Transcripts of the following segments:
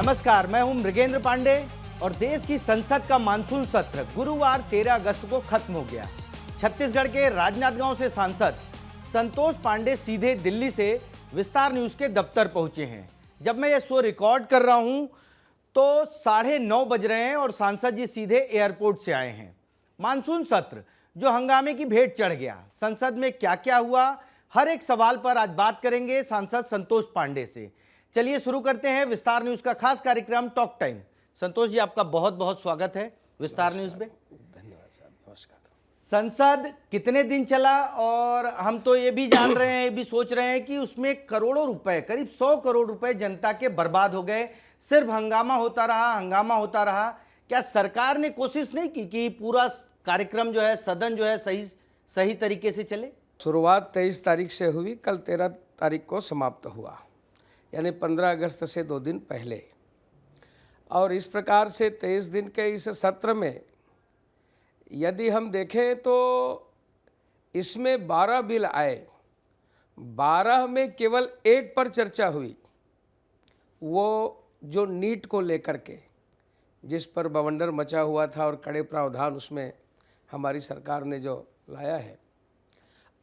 नमस्कार, मैं हूं मृगेंद्र पांडे और देश की संसद का मानसून सत्र गुरुवार 13 अगस्त को खत्म हो गया। छत्तीसगढ़ के राजनांदगांव से सांसद संतोष पांडे सीधे दिल्ली से विस्तार न्यूज के दफ्तर पहुंचे हैं। जब मैं यह शो रिकॉर्ड कर रहा हूं तो 9:30 बज रहे हैं और सांसद जी सीधे एयरपोर्ट से आए हैं। मानसून सत्र जो हंगामे की भेंट चढ़ गया, संसद में क्या क्या हुआ, हर एक सवाल पर आज बात करेंगे सांसद संतोष पांडे से। चलिए शुरू करते हैं विस्तार न्यूज का खास कार्यक्रम टॉक टाइम। संतोष जी, आपका बहुत बहुत स्वागत है विस्तार न्यूज में। धन्यवाद साहब, नमस्कार। संसद कितने दिन चला और हम तो ये भी जान रहे हैं, ये भी सोच रहे हैं कि उसमें करोड़ों रुपए, करीब 100 करोड़ रुपए जनता के बर्बाद हो गए। सिर्फ हंगामा होता रहा, हंगामा होता रहा। क्या सरकार ने कोशिश नहीं की कि पूरा कार्यक्रम जो है, सदन जो है, सही तरीके से चले? शुरुआत 23 तारीख से हुई, कल 13 तारीख को समाप्त हुआ, यानी 15 अगस्त से 2 दिन पहले। और इस प्रकार से 23 दिन के इस सत्र में यदि हम देखें तो इसमें 12 बिल आए, 12 में केवल एक पर चर्चा हुई, वो जो नीट को लेकर के, जिस पर बवंडर मचा हुआ था और कड़े प्रावधान उसमें हमारी सरकार ने जो लाया है।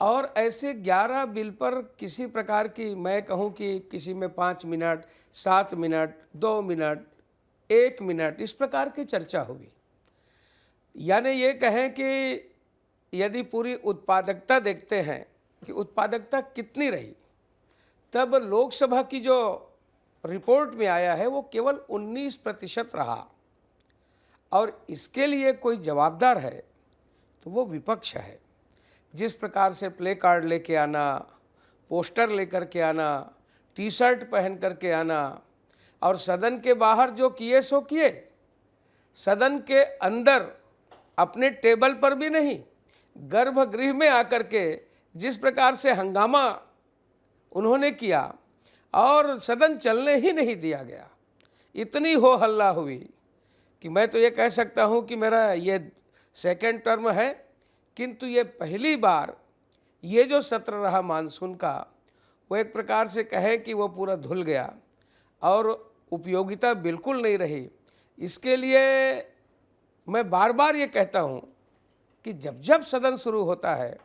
और ऐसे 11 बिल पर किसी प्रकार की, मैं कहूं कि किसी में 5 मिनट, 7 मिनट, 2 मिनट, 1 मिनट, इस प्रकार की चर्चा हुई। यानी ये कहें कि यदि पूरी उत्पादकता देखते हैं कि उत्पादकता कितनी रही, तब लोकसभा की जो रिपोर्ट में आया है वो केवल 19% रहा। और इसके लिए कोई जवाबदार है तो वो विपक्ष है। जिस प्रकार से प्ले कार्ड लेके आना, पोस्टर लेकर के आना, टी शर्ट पहन करके आना, और सदन के बाहर जो किए सो किए, सदन के अंदर अपने टेबल पर भी नहीं, गर्भगृह में आकर के जिस प्रकार से हंगामा उन्होंने किया और सदन चलने ही नहीं दिया गया, इतनी हो हल्ला हुई कि मैं तो ये कह सकता हूँ कि मेरा ये सेकेंड टर्म है, किंतु ये पहली बार ये जो सत्र रहा मानसून का, वो एक प्रकार से कहें कि वो पूरा धुल गया और उपयोगिता बिल्कुल नहीं रही। इसके लिए मैं बार बार ये कहता हूँ कि जब जब सदन शुरू होता है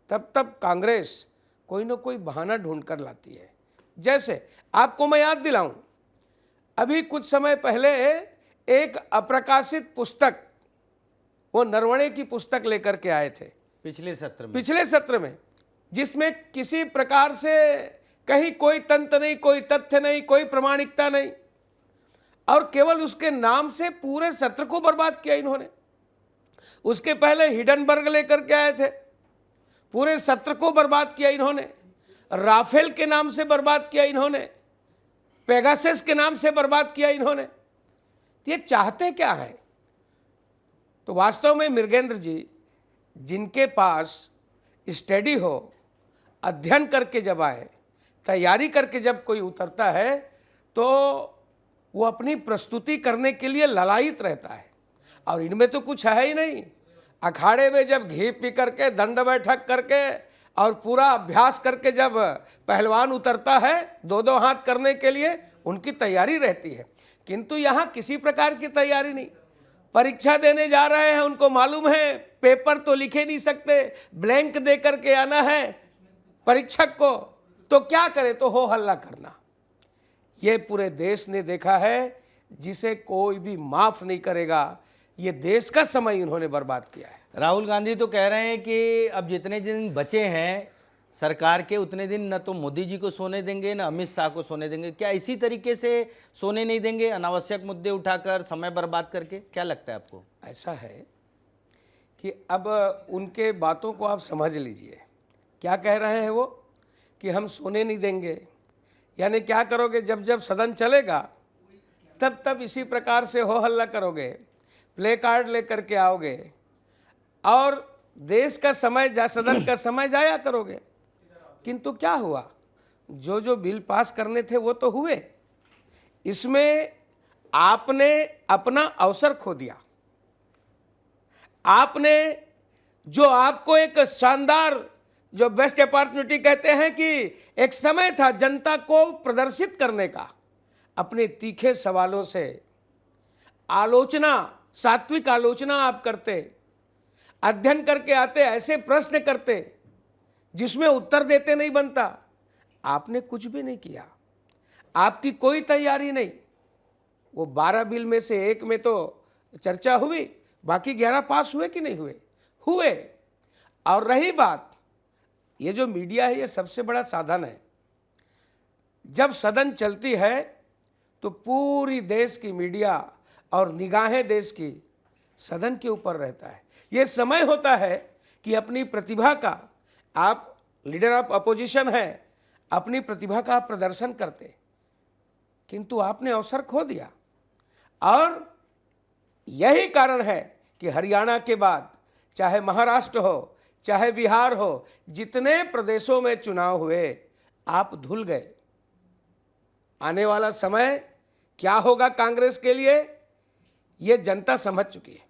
तब तब कांग्रेस कोई ना कोई बहाना ढूंढ कर लाती है। जैसे आपको मैं याद दिलाऊं, अभी कुछ समय पहले एक अप्रकाशित पुस्तक, वो नरवणे की पुस्तक लेकर के आए थे पिछले सत्र में, जिसमें किसी प्रकार से कहीं कोई तंत्र नहीं, कोई तथ्य नहीं, कोई प्रामाणिकता नहीं, और केवल उसके नाम से पूरे सत्र को बर्बाद किया इन्होंने। उसके पहले हिडनबर्ग लेकर के आए थे, पूरे सत्र को बर्बाद किया इन्होंने। राफेल के नाम से बर्बाद किया इन्होंने, पेगासस के नाम से बर्बाद किया इन्होंने। ये चाहते क्या है? तो वास्तव में मृगेंद्र जी, जिनके पास स्टडी हो, अध्ययन करके जब आए, तैयारी करके जब कोई उतरता है तो वो अपनी प्रस्तुति करने के लिए ललायित रहता है। और इनमें तो कुछ है ही नहीं। अखाड़े में जब घी पी करके, दंड बैठक करके और पूरा अभ्यास करके जब पहलवान उतरता है 2-2 हाथ करने के लिए, उनकी तैयारी रहती है। किंतु यहाँ किसी प्रकार की तैयारी नहीं। परीक्षा देने जा रहे हैं, उनको मालूम है पेपर तो लिखे नहीं सकते, ब्लैंक दे करके आना है परीक्षक को, तो क्या करे, तो हो हल्ला करना। ये पूरे देश ने देखा है, जिसे कोई भी माफ नहीं करेगा। ये देश का समय इन्होंने बर्बाद किया है। राहुल गांधी तो कह रहे हैं कि अब जितने दिन बचे हैं सरकार के, उतने दिन न तो मोदी जी को सोने देंगे, न अमित शाह को सोने देंगे। क्या इसी तरीके से सोने नहीं देंगे, अनावश्यक मुद्दे उठाकर समय बर्बाद करके? क्या लगता है आपको? ऐसा है कि अब उनके बातों को आप समझ लीजिए। क्या कह रहे हैं वो कि हम सोने नहीं देंगे, यानी क्या करोगे? जब जब सदन चलेगा तब तब इसी प्रकार से हो हल्ला करोगे, प्ले कार्ड लेकर के आओगे और देश का समय, सदन का समय जाया करोगे। किंतु क्या हुआ? जो जो बिल पास करने थे वो तो हुए, इसमें आपने अपना अवसर खो दिया। आपने जो आपको एक शानदार, जो बेस्ट अपॉर्चुनिटी कहते हैं कि एक समय था जनता को प्रदर्शित करने का, अपने तीखे सवालों से आलोचना, सात्विक आलोचना आप करते, अध्ययन करके आते, ऐसे प्रश्न करते जिसमें उत्तर देते नहीं बनता। आपने कुछ भी नहीं किया, आपकी कोई तैयारी नहीं। वो 12 बिल में से एक में तो चर्चा हुई, बाकी 11 पास हुए कि नहीं हुए? हुए। और रही बात, ये जो मीडिया है ये सबसे बड़ा साधन है। जब सदन चलती है तो पूरी देश की मीडिया और निगाहें देश की सदन के ऊपर रहता है। ये समय होता है कि अपनी प्रतिभा का, आप लीडर ऑफ अपोजिशन है, अपनी प्रतिभा का आप प्रदर्शन करते, किंतु आपने अवसर खो दिया। और यही कारण है कि हरियाणा के बाद चाहे महाराष्ट्र हो, चाहे बिहार हो, जितने प्रदेशों में चुनाव हुए आप धुल गए। आने वाला समय क्या होगा कांग्रेस के लिए, ये जनता समझ चुकी है।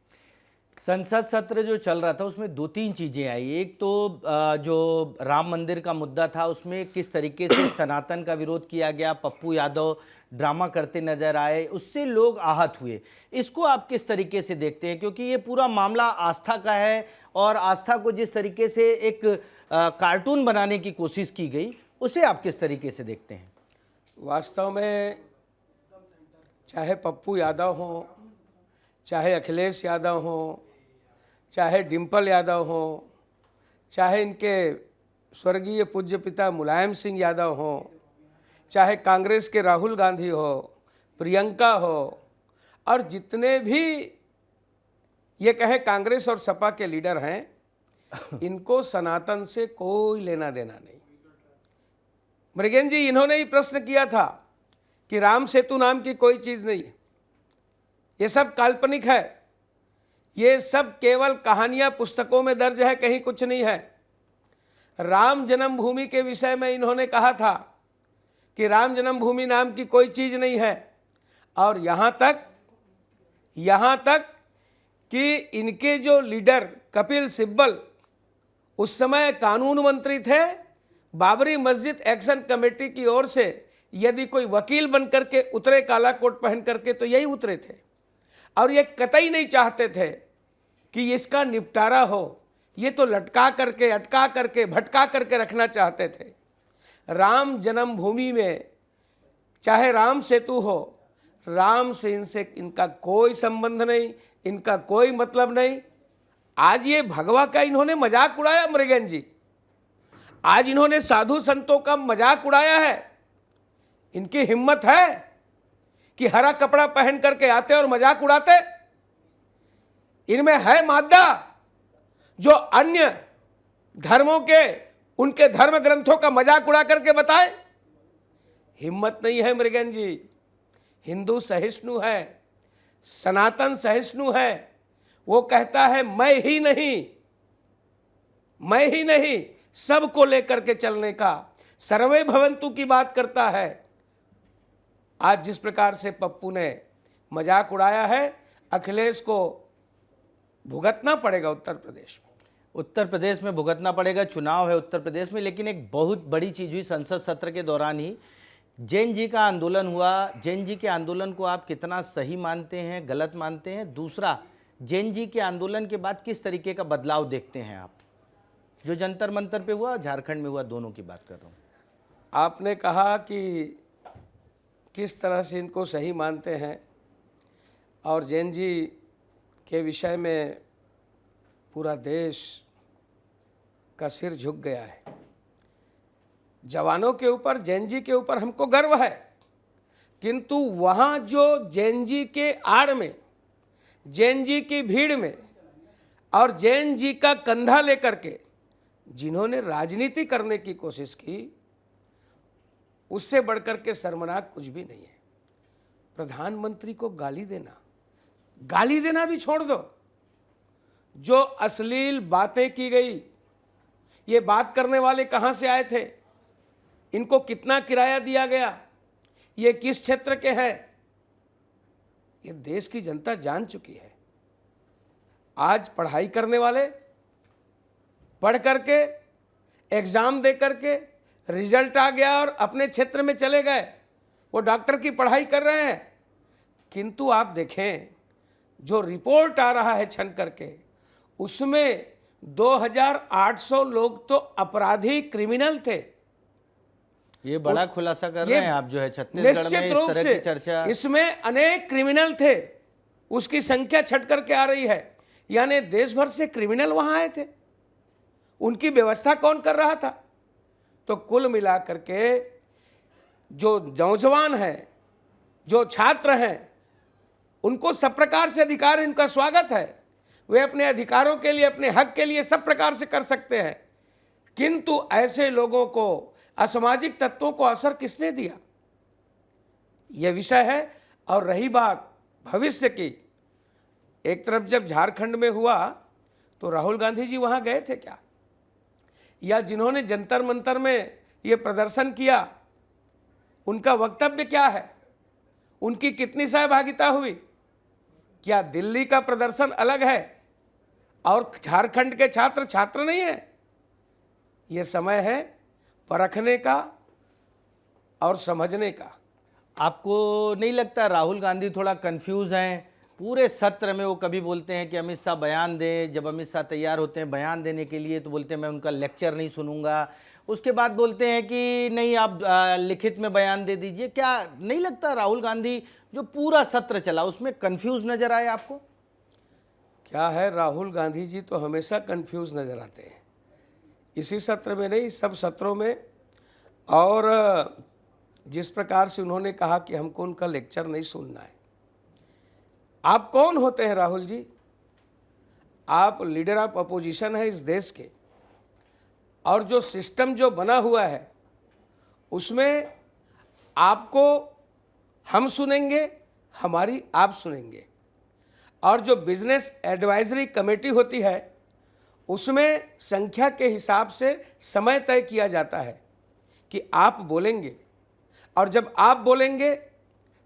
संसद सत्र जो चल रहा था उसमें 2-3 चीज़ें आई। एक तो जो राम मंदिर का मुद्दा था उसमें किस तरीके से सनातन का विरोध किया गया, पप्पू यादव ड्रामा करते नजर आए, उससे लोग आहत हुए। इसको आप किस तरीके से देखते हैं, क्योंकि ये पूरा मामला आस्था का है और आस्था को जिस तरीके से एक कार्टून बनाने की कोशिश की गई, उसे आप किस तरीके से देखते हैं? वास्तव में चाहे पप्पू यादव हो, चाहे अखिलेश यादव हो, चाहे डिम्पल यादव हो, चाहे इनके स्वर्गीय पूज्य पिता मुलायम सिंह यादव हो, चाहे कांग्रेस के राहुल गांधी हो, प्रियंका हो, और जितने भी ये कहे कांग्रेस और सपा के लीडर हैं, इनको सनातन से कोई लेना देना नहीं। मृगेन जी, इन्होंने ही प्रश्न किया था कि राम सेतु नाम की कोई चीज़ नहीं है, ये सब काल्पनिक है, ये सब केवल कहानियां पुस्तकों में दर्ज है, कहीं कुछ नहीं है। राम जन्मभूमि के विषय में इन्होंने कहा था कि राम जन्मभूमि नाम की कोई चीज़ नहीं है। और यहाँ तक कि इनके जो लीडर कपिल सिब्बल उस समय कानून मंत्री थे, बाबरी मस्जिद एक्शन कमेटी की ओर से यदि कोई वकील बन करके उतरे काला कोट पहन करके तो यही उतरे थे। और ये कतई नहीं चाहते थे कि इसका निपटारा हो, ये तो लटका करके, अटका करके, भटका करके रखना चाहते थे। राम जन्मभूमि में चाहे राम सेतु हो, राम से इनका कोई संबंध नहीं, इनका कोई मतलब नहीं। आज ये भगवा का इन्होंने मजाक उड़ाया मृगेन जी, आज इन्होंने साधु संतों का मजाक उड़ाया है। इनकी हिम्मत है कि हरा कपड़ा पहन करके आते और मजाक उड़ाते। इनमें है मादा जो अन्य धर्मों के, उनके धर्म ग्रंथों का मजाक उड़ा करके बताए। हिम्मत नहीं है मृगेन जी। हिंदू सहिष्णु है, सनातन सहिष्णु है। वो कहता है मैं ही नहीं, सबको लेकर के चलने का, सर्वे भवंतु की बात करता है। आज जिस प्रकार से पप्पू ने मजाक उड़ाया है, अखिलेश को भुगतना पड़ेगा उत्तर प्रदेश में भुगतना पड़ेगा। चुनाव है उत्तर प्रदेश में। लेकिन एक बहुत बड़ी चीज़ हुई संसद सत्र के दौरान ही, जैन जी का आंदोलन हुआ। जैन जी के आंदोलन को आप कितना सही मानते हैं, गलत मानते हैं? दूसरा, जैन जी के आंदोलन के बाद किस तरीके का बदलाव देखते हैं आप, जो जंतर मंतर पे हुआ, झारखंड में हुआ, दोनों की बात कर रहा हूँ। आपने कहा कि किस तरह से इनको सही मानते हैं, और जैन जी के विषय में पूरा देश का सिर झुक गया है। जवानों के ऊपर, जैन जी के ऊपर हमको गर्व है, किंतु वहाँ जो जैन जी के आड़ में, जैन जी की भीड़ में और जैन जी का कंधा लेकर के जिन्होंने राजनीति करने की कोशिश की, उससे बढ़कर के शर्मनाक कुछ भी नहीं है। प्रधानमंत्री को गाली देना भी छोड़ दो। जो अश्लील बातें की गई, ये बात करने वाले कहाँ से आए थे, इनको कितना किराया दिया गया, ये किस क्षेत्र के हैं, ये देश की जनता जान चुकी है। आज पढ़ाई करने वाले पढ़ करके, एग्जाम दे करके, रिजल्ट आ गया और अपने क्षेत्र में चले गए, वो डॉक्टर की पढ़ाई कर रहे हैं, किंतु आप देखें जो रिपोर्ट आ रहा है छन करके, उसमें 2800 लोग तो अपराधी क्रिमिनल थे। ये बड़ा खुलासा कर रहे हैं आप, जो है छत्तीसगढ़ में निश्चित इस रूप तरह से की चर्चा। इसमें अनेक क्रिमिनल थे, उसकी संख्या छट करके आ रही है, यानी देश भर से क्रिमिनल वहां आए थे। उनकी व्यवस्था कौन कर रहा था? तो कुल मिलाकर के जो नौजवान हैं, जो छात्र हैं, उनको सब प्रकार से अधिकार, इनका स्वागत है। वे अपने अधिकारों के लिए, अपने हक के लिए सब प्रकार से कर सकते हैं, किंतु ऐसे लोगों को, असामाजिक तत्वों को अवसर किसने दिया? यह विषय है। और रही बात भविष्य की, एक तरफ जब झारखंड में हुआ तो राहुल गांधी जी वहां गए थे क्या? या जिन्होंने जंतर मंतर में यह प्रदर्शन किया, उनका वक्तव्य क्या है? उनकी कितनी सहभागिता हुई? क्या दिल्ली का प्रदर्शन अलग है और झारखंड के छात्र छात्र नहीं है? यह समय है परखने का और समझने का। आपको नहीं लगता राहुल गांधी थोड़ा कंफ्यूज हैं? पूरे सत्र में वो कभी बोलते हैं कि अमित शाह बयान दें, जब अमित शाह तैयार होते हैं बयान देने के लिए तो बोलते हैं मैं उनका लेक्चर नहीं सुनूंगा, उसके बाद बोलते हैं कि नहीं आप लिखित में बयान दे दीजिए। क्या नहीं लगता राहुल गांधी जो पूरा सत्र चला उसमें कंफ्यूज नजर आए आपको? क्या है, राहुल गांधी जी तो हमेशा कंफ्यूज नजर आते हैं, इसी सत्र में नहीं, सब सत्रों में। और जिस प्रकार से उन्होंने कहा कि हमको उनका लेक्चर नहीं सुनना है। आप कौन होते हैं राहुल जी? आप लीडर ऑफ अपोजिशन है इस देश के, और जो सिस्टम जो बना हुआ है उसमें आपको हम सुनेंगे, हमारी आप सुनेंगे। और जो बिजनेस एडवाइजरी कमेटी होती है उसमें संख्या के हिसाब से समय तय किया जाता है कि आप बोलेंगे, और जब आप बोलेंगे,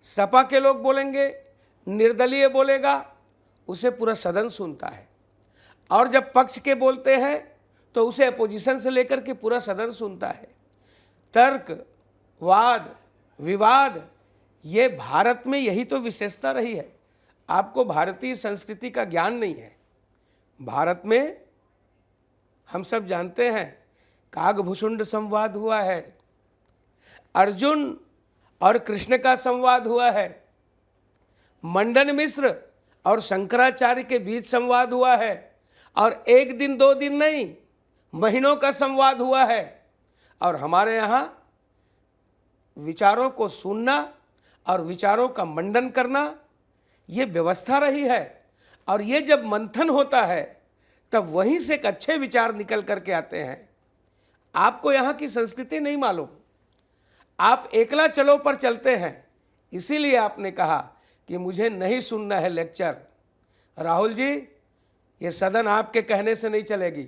सपा के लोग बोलेंगे, निर्दलीय बोलेगा, उसे पूरा सदन सुनता है। और जब पक्ष के बोलते हैं तो उसे अपोजिशन से लेकर के पूरा सदन सुनता है। तर्क, वाद, विवाद, ये भारत में यही तो विशेषता रही है। आपको भारतीय संस्कृति का ज्ञान नहीं है। भारत में हम सब जानते हैं कागभूषुंड संवाद हुआ है, अर्जुन और कृष्ण का संवाद हुआ है, मंडन मिश्र और शंकराचार्य के बीच संवाद हुआ है, और एक दिन दो दिन नहीं, महीनों का संवाद हुआ है। और हमारे यहाँ विचारों को सुनना और विचारों का मंडन करना, ये व्यवस्था रही है। और ये जब मंथन होता है तब वहीं से एक अच्छे विचार निकल करके आते हैं। आपको यहाँ की संस्कृति नहीं मालूम, आप एकला चलो पर चलते हैं, इसीलिए आपने कहा कि मुझे नहीं सुनना है लेक्चर। राहुल जी, ये सदन आपके कहने से नहीं चलेगी,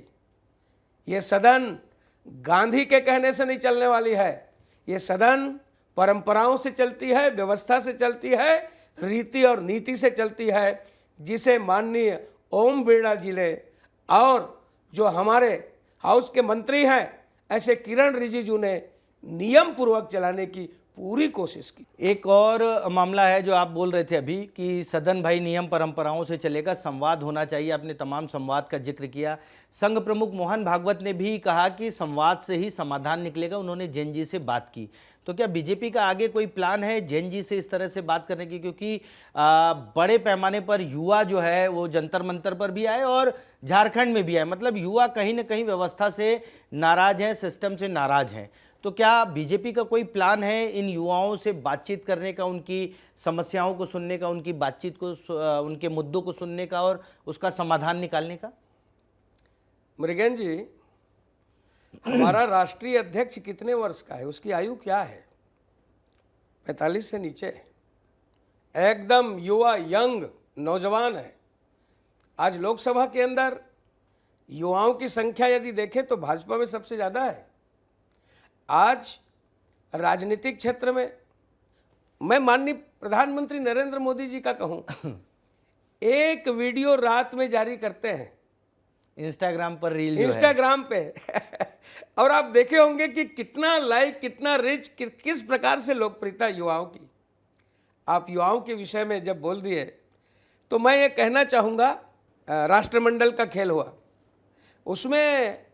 ये सदन गांधी के कहने से नहीं चलने वाली है। ये सदन परंपराओं से चलती है, व्यवस्था से चलती है, रीति और नीति से चलती है, जिसे माननीय ओम बिरला जी ने और जो हमारे हाउस के मंत्री हैं ऐसे किरण रिजिजू ने नियम पूर्वक चलाने की पूरी कोशिश की। एक और मामला है जो आप बोल रहे थे अभी कि सदन भाई नियम परंपराओं से चलेगा, संवाद होना चाहिए, आपने तमाम संवाद का जिक्र किया। संघ प्रमुख मोहन भागवत ने भी कहा कि संवाद से ही समाधान निकलेगा, उन्होंने जैन जी से बात की। तो क्या बीजेपी का आगे कोई प्लान है जैन जी से इस तरह से बात करने की? क्योंकि बड़े पैमाने पर युवा जो है वो जंतर मंतर पर भी आए और झारखंड में भी आए, मतलब युवा कहीं ना कहीं व्यवस्था से नाराज हैं, सिस्टम से नाराज हैं। तो क्या बीजेपी का कोई प्लान है इन युवाओं से बातचीत करने का, उनकी समस्याओं को सुनने का, उनकी बातचीत को, उनके मुद्दों को सुनने का और उसका समाधान निकालने का? मृगेन जी, हमारा राष्ट्रीय अध्यक्ष कितने वर्ष का है? उसकी आयु क्या है? 45 से नीचे, एकदम युवा, यंग, नौजवान है। आज लोकसभा के अंदर युवाओं की संख्या यदि देखें तो भाजपा में सबसे ज़्यादा है। आज राजनीतिक क्षेत्र में मैं माननीय प्रधानमंत्री नरेंद्र मोदी जी का कहूं, एक वीडियो रात में जारी करते हैं इंस्टाग्राम पर रील जो है। इंस्टाग्राम पे और आप देखे होंगे कि कितना लाइक, कितना रिच, किस प्रकार से लोकप्रियता युवाओं की। आप युवाओं के विषय में जब बोल दिए तो मैं ये कहना चाहूँगा, राष्ट्रमंडल का खेल हुआ, उसमें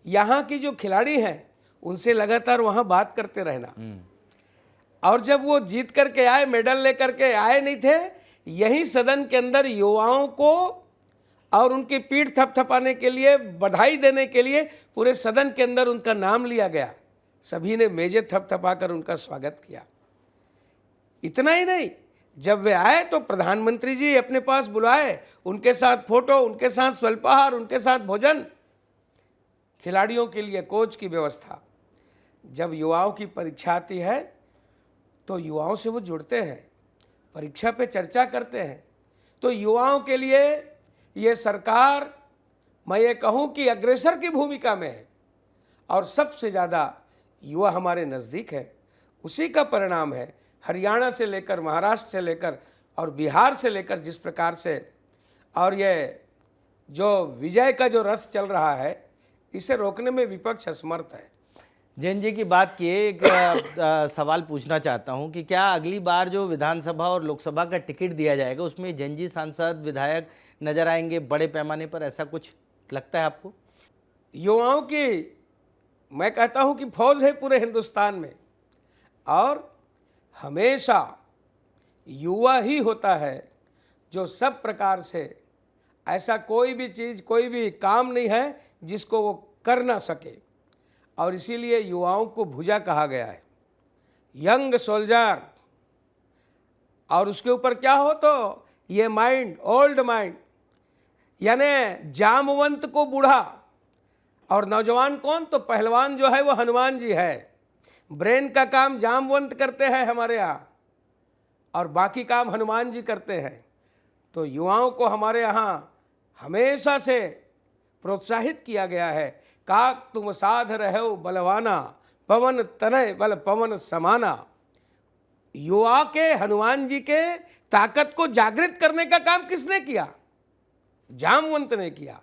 यहाँ की जो खिलाड़ी हैं उनसे लगातार वहाँ बात करते रहना, और जब वो जीत करके आए, मेडल लेकर के आए नहीं थे, यही सदन के अंदर युवाओं को और उनकी पीठ थपथपाने के लिए, बधाई देने के लिए पूरे सदन के अंदर उनका नाम लिया गया। सभी ने मेजें थपथपा कर उनका स्वागत किया। इतना ही नहीं, जब वे आए तो प्रधानमंत्री जी अपने पास बुलाए, उनके साथ फोटो, उनके साथ स्वल्पाहार, उनके साथ भोजन, खिलाड़ियों के लिए कोच की व्यवस्था। जब युवाओं की परीक्षा आती है तो युवाओं से वो जुड़ते हैं, परीक्षा पे चर्चा करते हैं। तो युवाओं के लिए ये सरकार, मैं ये कहूँ कि अग्रेसर की भूमिका में है, और सबसे ज़्यादा युवा हमारे नज़दीक है। उसी का परिणाम है हरियाणा से लेकर, महाराष्ट्र से लेकर और बिहार से लेकर जिस प्रकार से, और ये जो विजय का जो रथ चल रहा है, इसे रोकने में विपक्ष असमर्थ है। जैन जी की बात किए, एक सवाल पूछना चाहता हूं कि क्या अगली बार जो विधानसभा और लोकसभा का टिकट दिया जाएगा उसमें जैन जी सांसद, विधायक नजर आएंगे बड़े पैमाने पर, ऐसा कुछ लगता है आपको? युवाओं की मैं कहता हूं कि फौज है पूरे हिंदुस्तान में, और हमेशा युवा ही होता है जो सब प्रकार से, ऐसा कोई भी चीज़, कोई भी काम नहीं है जिसको वो कर ना सके, और इसीलिए युवाओं को भुजा कहा गया है, यंग सोल्जर। और उसके ऊपर क्या हो तो ये माइंड, ओल्ड माइंड, यानी जामवंत को बूढ़ा, और नौजवान कौन तो पहलवान जो है वो हनुमान जी है। ब्रेन का काम जामवंत करते हैं हमारे यहाँ, और बाकी काम हनुमान जी करते हैं। तो युवाओं को हमारे यहाँ हमेशा से प्रोत्साहित किया गया है, काक तुम साध रहो बलवाना, पवन तनय बल पवन समाना। युवा के, हनुमान जी के ताकत को जागृत करने का काम किसने किया? जामवंत ने किया।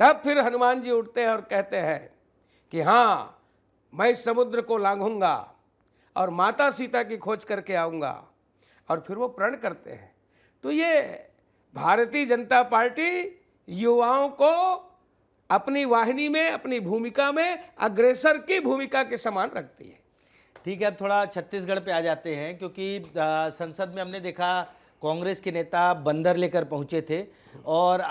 तब फिर हनुमान जी उठते हैं और कहते हैं कि हाँ, मैं समुद्र को लांघूंगा और माता सीता की खोज करके आऊँगा, और फिर वो प्रण करते हैं। तो ये भारतीय जनता पार्टी युवाओं को अपनी वाहिनी में, अपनी भूमिका में अग्रेसर की भूमिका के समान रखती है। ठीक है, अब थोड़ा छत्तीसगढ़ पे आ जाते हैं, क्योंकि संसद में हमने देखा कांग्रेस के नेता बंदर लेकर पहुंचे थे, और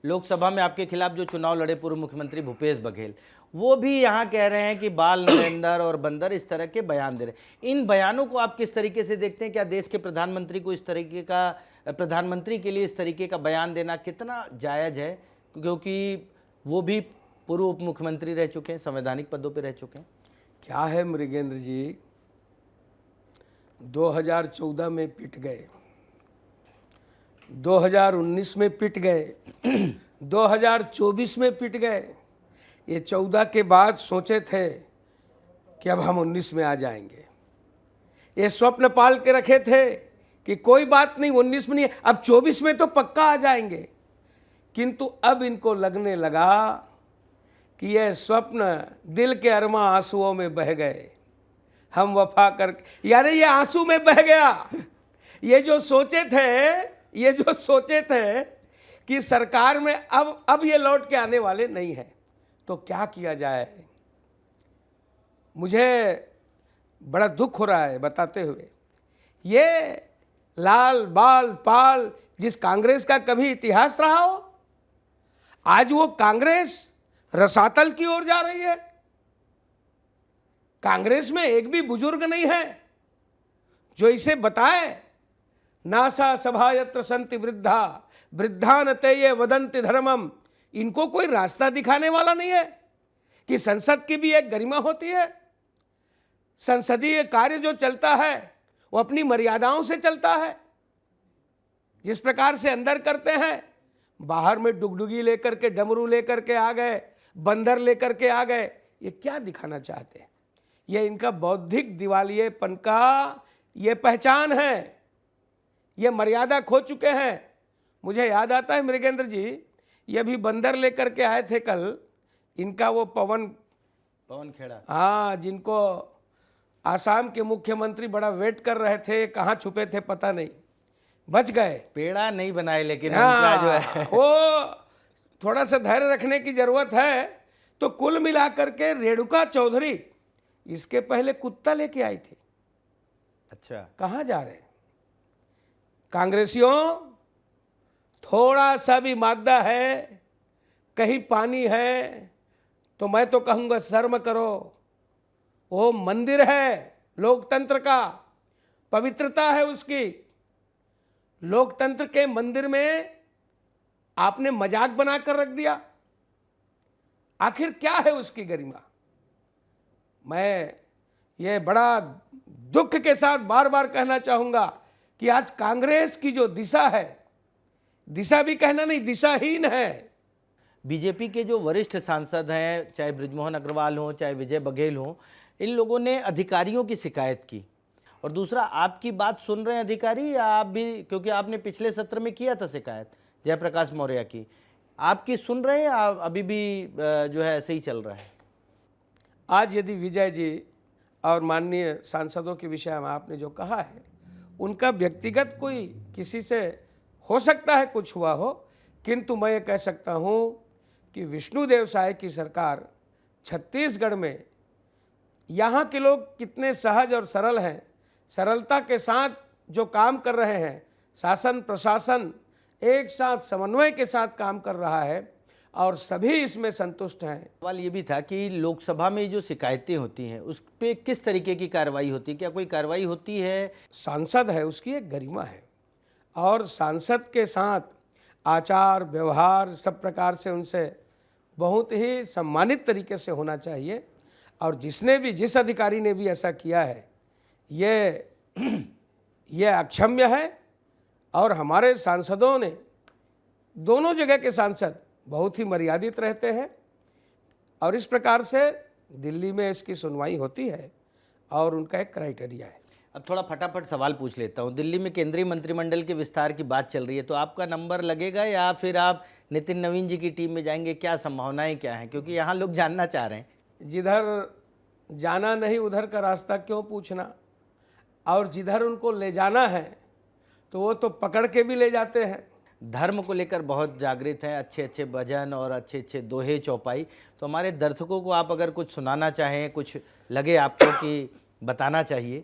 लोकसभा में आपके खिलाफ जो चुनाव लड़े पूर्व मुख्यमंत्री भूपेश बघेल, वो भी यहाँ कह रहे हैं कि बाल नरेंद्र और बंदर, इस तरह के बयान दे रहे हैं। इन बयानों को आप किस तरीके से देखते हैं? क्या देश के प्रधानमंत्री को इस तरीके का, प्रधानमंत्री के लिए इस तरीके का बयान देना कितना जायज़ है, क्योंकि वो भी पूर्व उप मुख्यमंत्री रह चुके हैं, संवैधानिक पदों पर रह चुके हैं? क्या है मृगेंद्र जी, 2014 में पिट गए, 2019 में पिट गए, 2024 में पिट गए। ये 14 के बाद सोचे थे कि अब हम 19 में आ जाएंगे। ये स्वप्न पाल के रखे थे कि कोई बात नहीं, 19 में नहीं, अब 24 में तो पक्का आ जाएंगे। किंतु अब इनको लगने लगा कि यह स्वप्न दिल के अरमा आंसुओं में बह गए, हम वफा कर, यानी ये आंसू में बह गया। ये जो सोचे थे कि सरकार में अब ये लौट के आने वाले नहीं है, तो क्या किया जाए? मुझे बड़ा दुख हो रहा है बताते हुए। ये लाल बाल पाल जिस कांग्रेस का कभी इतिहास रहा हो, आज वो कांग्रेस रसातल की ओर जा रही है। कांग्रेस में एक भी बुजुर्ग नहीं है जो इसे बताए, नासा सभा यत्र संति वृद्धा वृद्धान तेये वदंति धर्मम। इनको कोई रास्ता दिखाने वाला नहीं है कि संसद की भी एक गरिमा होती है। संसदीय कार्य जो चलता है वो अपनी मर्यादाओं से चलता है। जिस प्रकार से अंदर करते हैं, बाहर में डुगडुगी लेकर के, डमरू लेकर के आ गए, बंदर लेकर के आ गए। ये क्या दिखाना चाहते हैं? ये इनका बौद्धिक दिवालियेपन का ये पहचान है। ये मर्यादा खो चुके हैं। मुझे याद आता है मृगेंद्र जी, ये भी बंदर लेकर के आए थे कल, इनका वो पवन पवन खेड़ा। हाँ, जिनको आसाम के मुख्यमंत्री बड़ा वेट कर रहे थे, कहाँ छुपे थे पता नहीं, बच गए। पेड़ा नहीं बनाए लेकिन उनका जो है हाँ, वो थोड़ा सा धैर्य रखने की जरूरत है। तो कुल मिलाकर के रेणुका चौधरी इसके पहले कुत्ता लेके आई थी। अच्छा, कहाँ जा रहे हैं कांग्रेसियों? थोड़ा सा भी मादा है, कहीं पानी है, तो मैं तो कहूँगा शर्म करो। वो मंदिर है लोकतंत्र का, पवित्रता है उसकी। लोकतंत्र के मंदिर में आपने मजाक बनाकर रख दिया। आखिर क्या है उसकी गरिमा? मैं ये बड़ा दुख के साथ बार बार कहना चाहूंगा कि आज कांग्रेस की जो दिशा है, दिशा भी कहना नहीं, दिशाहीन है। बीजेपी के जो वरिष्ठ सांसद हैं, चाहे बृजमोहन अग्रवाल हों, चाहे विजय बघेल हों, इन लोगों ने अधिकारियों की शिकायत की। और दूसरा, आपकी बात सुन रहे हैं अधिकारी या आप भी, क्योंकि आपने पिछले सत्र में किया था शिकायत जयप्रकाश मौर्य की, आपकी सुन रहे हैं या अभी भी जो है ऐसे ही चल रहा है? आज यदि विजय जी और माननीय सांसदों के विषय में आपने जो कहा है, उनका व्यक्तिगत कोई किसी से हो सकता है कुछ हुआ हो, किंतु मैं ये कह सकता हूँ कि विष्णुदेव साय की सरकार छत्तीसगढ़ में, यहाँ के लोग कितने सहज और सरल हैं, सरलता के साथ जो काम कर रहे हैं, शासन प्रशासन एक साथ समन्वय के साथ काम कर रहा है और सभी इसमें संतुष्ट हैं। सवाल ये भी था कि लोकसभा में जो शिकायतें होती हैं उस पे किस तरीके की कार्रवाई होती है, क्या कोई कार्रवाई होती है? सांसद है, उसकी एक गरिमा है और सांसद के साथ आचार व्यवहार सब प्रकार से उनसे बहुत ही सम्मानित तरीके से होना चाहिए। और जिसने भी, जिस अधिकारी ने भी ऐसा किया है, ये अक्षम्य है। और हमारे सांसदों ने, दोनों जगह के सांसद बहुत ही मर्यादित रहते हैं और इस प्रकार से दिल्ली में इसकी सुनवाई होती है और उनका एक क्राइटेरिया है। अब थोड़ा फटाफट सवाल पूछ लेता हूँ। दिल्ली में केंद्रीय मंत्रिमंडल के विस्तार की बात चल रही है, तो आपका नंबर लगेगा या फिर आप नितिन नवीन जी की टीम में जाएंगे? क्या संभावनाएं क्या हैं, क्योंकि यहाँ लोग जानना चाह रहे हैं। जिधर जाना नहीं उधर का रास्ता क्यों पूछना, और जिधर उनको ले जाना है तो वो तो पकड़ के भी ले जाते हैं। धर्म को लेकर बहुत जागृत है, अच्छे अच्छे भजन और अच्छे अच्छे दोहे चौपाई। तो हमारे दर्शकों को आप अगर कुछ सुनाना चाहें, कुछ लगे आपको कि बताना चाहिए,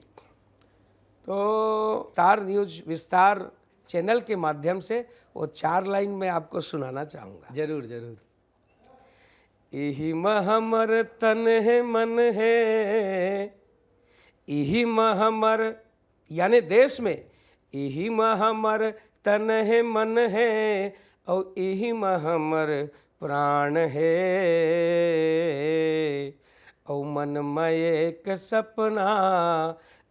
तो स्टार न्यूज विस्तार चैनल के माध्यम से वो 4 लाइन में आपको सुनाना चाहूँगा। जरूर जरूर। इही हमर तन है मन है, इही हमर, यानी देश में इही हमर तन है मन है और इही हमर प्राण है। और मन में एक सपना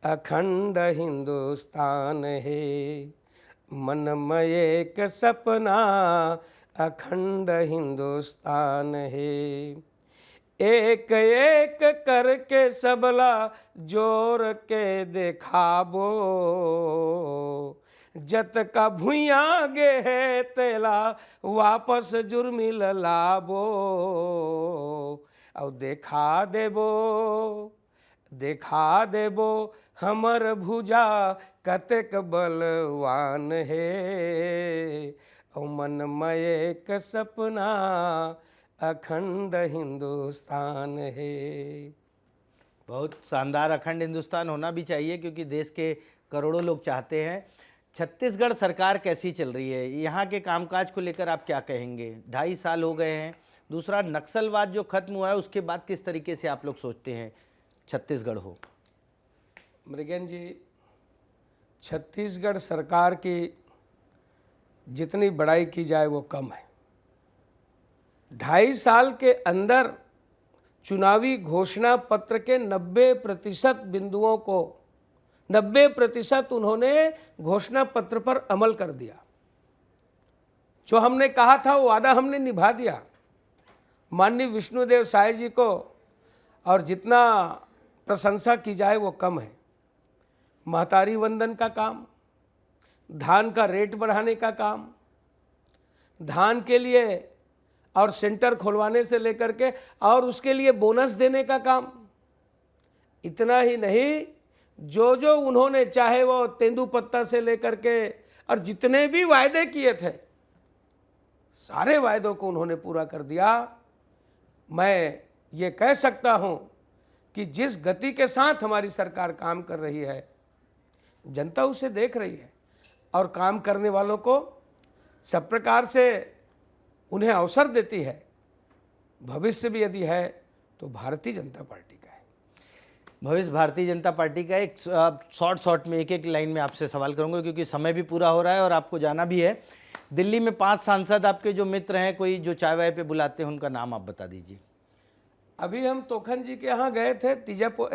अखंड हिंदुस्तान है, मन में एक सपना अखंड हिंदुस्तान है। एक एक करके सबला जोर के देखाबो, जत का भुइया गे है तेला वापस जुर्मिल लाबो। और देखा देबो हमर भुजा कतेक बलवान है। और मन में एक सपना अखंड हिंदुस्तान है। बहुत शानदार अखंड हिंदुस्तान होना भी चाहिए, क्योंकि देश के करोड़ों लोग चाहते हैं। छत्तीसगढ़ सरकार कैसी चल रही है, यहाँ के कामकाज को लेकर आप क्या कहेंगे? 2.5 साल हो गए हैं। दूसरा, नक्सलवाद जो खत्म हुआ है उसके बाद किस तरीके से आप लोग सोचते हैं छत्तीसगढ़ हो? मृगेन जी, छत्तीसगढ़ सरकार की जितनी बड़ाई की जाए वो कम है। 2.5 साल के अंदर चुनावी घोषणा पत्र के 90% बिंदुओं को 90% उन्होंने घोषणा पत्र पर अमल कर दिया। जो हमने कहा था वो वादा हमने निभा दिया। माननीय विष्णुदेव साय जी को और जितना प्रशंसा की जाए वो कम है। महतारी वंदन का काम, धान का रेट बढ़ाने का काम, धान के लिए और सेंटर खुलवाने से लेकर के और उसके लिए बोनस देने का काम। इतना ही नहीं, जो जो उन्होंने चाहे वो तेंदुपत्ता से लेकर के और जितने भी वायदे किए थे सारे वायदों को उन्होंने पूरा कर दिया। मैं ये कह सकता हूं कि जिस गति के साथ हमारी सरकार काम कर रही है, जनता उसे देख रही है और काम करने वालों को सब प्रकार से उन्हें अवसर देती है। भविष्य भी यदि है तो भारतीय जनता पार्टी का है। भविष्य भारतीय जनता पार्टी का। एक शॉर्ट में एक लाइन में आपसे सवाल करूंगा क्योंकि समय भी पूरा हो रहा है और आपको जाना भी है। दिल्ली में 5 सांसद आपके जो मित्र हैं, कोई जो चाय वाय पे बुलाते हैं, उनका नाम आप बता दीजिए। अभी हम तोखन जी के यहाँ गए थे,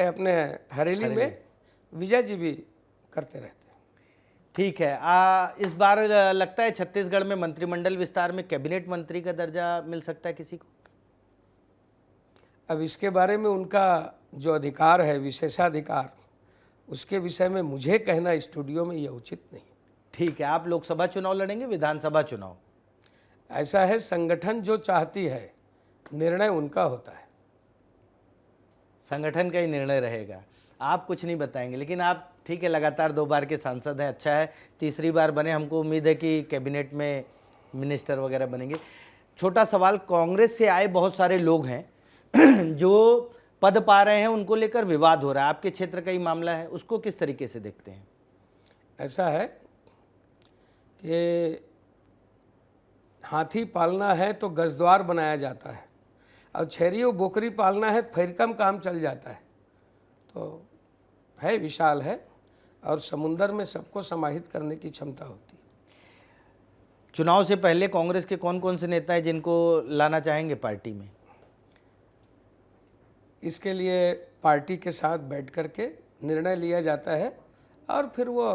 अपने हरेली में विजय जी भी करते रहते। ठीक है। इस बार लगता है छत्तीसगढ़ में मंत्रिमंडल विस्तार में कैबिनेट मंत्री का दर्जा मिल सकता है किसी को। अब इसके बारे में उनका जो अधिकार है, विशेषाधिकार, उसके विषय में मुझे कहना स्टूडियो में यह उचित नहीं। ठीक है। आप लोकसभा चुनाव लड़ेंगे, विधानसभा चुनाव? ऐसा है, संगठन जो चाहती है निर्णय उनका होता है। संगठन का ही निर्णय रहेगा, आप कुछ नहीं बताएंगे। लेकिन आप ठीक है, लगातार 2 बार के सांसद हैं, अच्छा है। तीसरी बार बने, हमको उम्मीद है कि कैबिनेट में मिनिस्टर वगैरह बनेंगे। छोटा सवाल, कांग्रेस से आए बहुत सारे लोग हैं जो पद पा रहे हैं, उनको लेकर विवाद हो रहा है। आपके क्षेत्र का ही मामला है, उसको किस तरीके से देखते हैं? ऐसा है कि हाथी पालना है तो गजद्वार बनाया जाता है, और छेरी और बोकरी पालना है फिर कम काम चल जाता है। तो है, विशाल है और समुंदर में सबको समाहित करने की क्षमता होती है। चुनाव से पहले कांग्रेस के कौन कौन से नेता हैं जिनको लाना चाहेंगे पार्टी में? इसके लिए पार्टी के साथ बैठ करके निर्णय लिया जाता है और फिर वो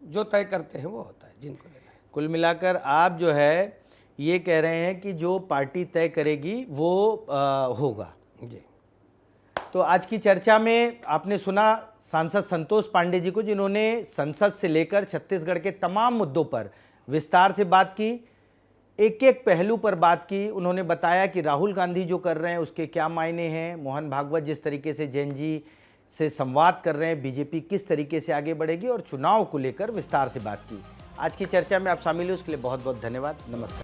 जो तय करते हैं वो होता है जिनको लेना है। कुल मिलाकर आप जो है ये कह रहे हैं कि जो पार्टी तय करेगी वो होगा। जी। तो आज की चर्चा में आपने सुना सांसद संतोष पांडे जी को, जिन्होंने संसद से लेकर छत्तीसगढ़ के तमाम मुद्दों पर विस्तार से बात की, एक एक पहलू पर बात की। उन्होंने बताया कि राहुल गांधी जो कर रहे हैं उसके क्या मायने हैं, मोहन भागवत जिस तरीके से जैन जी से संवाद कर रहे हैं, बीजेपी किस तरीके से आगे बढ़ेगी, और चुनाव को लेकर विस्तार से बात की। आज की चर्चा में आप शामिल हुए उसके लिए बहुत बहुत धन्यवाद। नमस्कार।